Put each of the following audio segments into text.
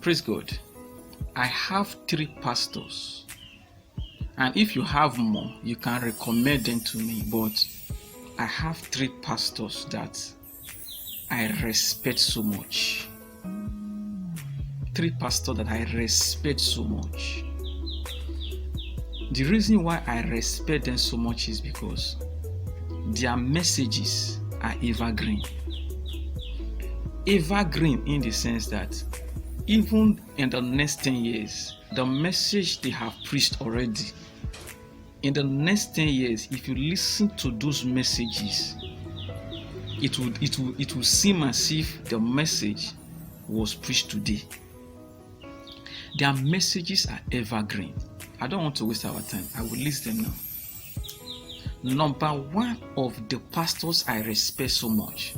Praise God. I have 3 pastors. And if you have more, you can recommend them to me. But I have 3 pastors that I respect so much. 3 pastors that I respect so much. The reason why I respect them so much is because their messages are evergreen. Evergreen in the sense that even in the next 10 years, the message they have preached already, in the next 10 years, if you listen to those messages, it will seem as if the message was preached today. Their messages are evergreen. I don't want to waste our time. I will list them now. Number 1 of the pastors I respect so much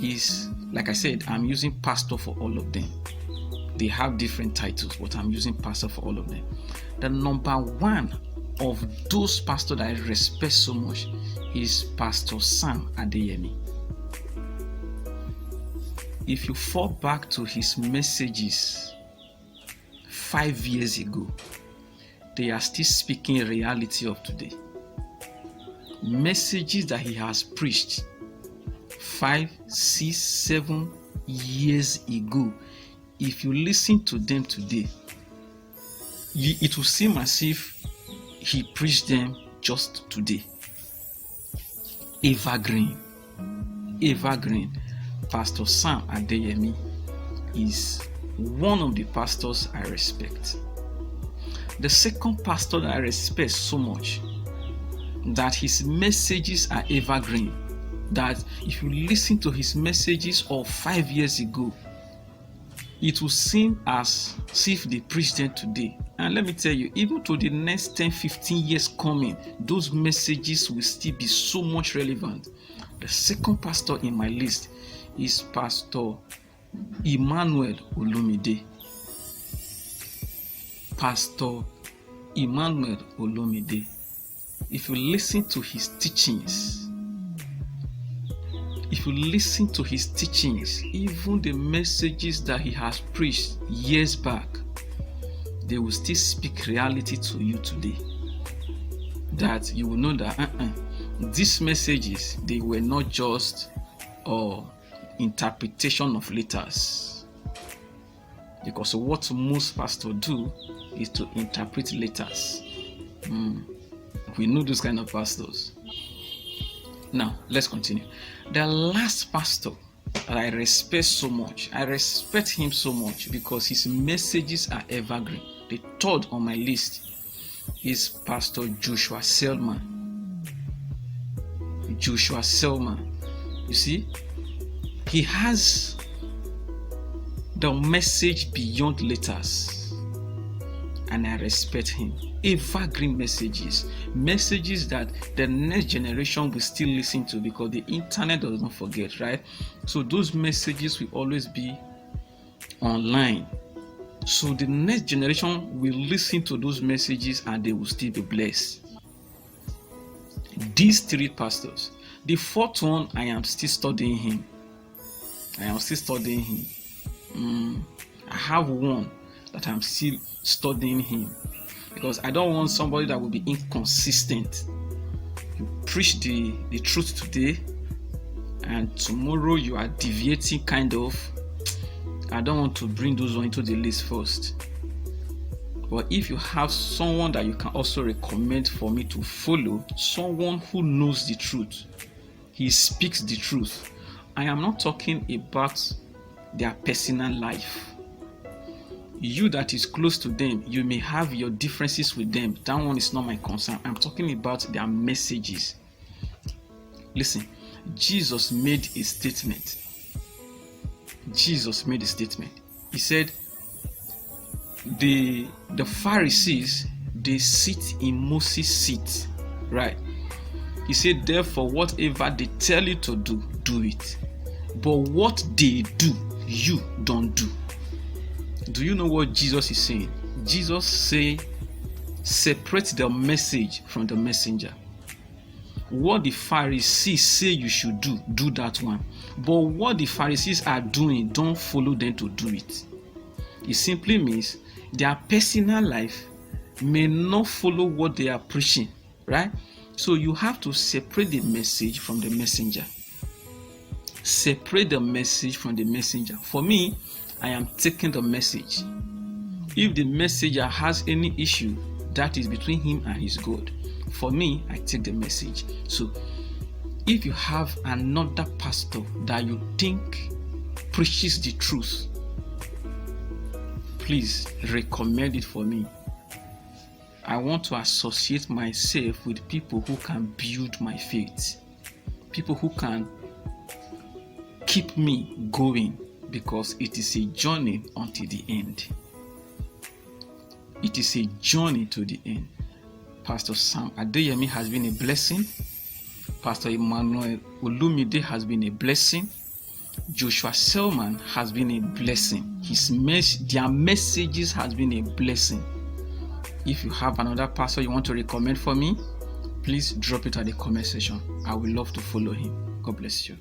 is, like I said, I'm using pastor for all of them. They have different titles, but I'm using pastor for all of them. The number 1 of those pastors that I respect so much is Pastor Sam Adeyemi. If you fall back to his messages 5 years ago, they are still speaking reality of today. Messages that he has preached 5, 6, 7 years ago, if you listen to them today, it will seem as if he preached them just today. Evergreen. Pastor Sam Adeyemi is one of the pastors I respect. The second pastor that I respect so much, that his messages are evergreen, that if you listen to his messages of 5 years ago, it will seem as if they preached them today. And let me tell you, even to the next 10, 15 years coming, those messages will still be so much relevant. The second pastor in my list is Pastor Emmanuel Olumide. Pastor Emmanuel Olumide. If you listen to his teachings, even the messages that he has preached years back, they will still speak reality to you today. That you will know that these messages, they were not just interpretation of letters. Because what most pastors do is to interpret letters. We know those kind of pastors. Now, let's continue. The last pastor that I respect so much, I respect him so much because his messages are evergreen. The third on my list is Pastor Joshua Selman. Joshua Selman. You see, he has the message beyond letters, and I respect him. Evergreen messages that the next generation will still listen to because the internet does not forget, right? So those messages will always be online. So the next generation will listen to those messages and they will still be blessed. These 3 pastors. The fourth one, I am still studying him. I have one that I'm still studying him because I don't want somebody that will be inconsistent. You preach the truth today and tomorrow you are deviating kind of. I don't want to bring those one into the list first. But if you have someone that you can also recommend for me to follow, someone who knows the truth, he speaks the truth. I am not talking about their personal life. You that is close to them, you may have your differences with them. That one is not my concern. I'm talking about their messages. Listen, Jesus made a statement. He said, the Pharisees, they sit in Moses' seat, right? He said, therefore, whatever they tell you to do, do it. But what they do, you don't do. Do you know what Jesus is saying? Jesus say, separate the message from the messenger. What the Pharisees say you should do, do that one. But what the Pharisees are doing, don't follow them to do it. It simply means their personal life may not follow what they are preaching, right? So you have to separate the message from the messenger. Separate the message from the messenger. For me, I am taking the message. If the messenger has any issue, that is between him and his God. For me, I take the message. So if you have another pastor that you think preaches the truth, please recommend it for me. I want to associate myself with people who can build my faith, people who can keep me going, because it is a journey until the end. It is a journey to the end. Pastor Sam Adeyemi has been a blessing. Pastor Emmanuel Olumide has been a blessing. Joshua Selman has been a blessing. Their messages has been a blessing. If you have another pastor you want to recommend for me, please drop it at the comment section. I would love to follow him. God bless you.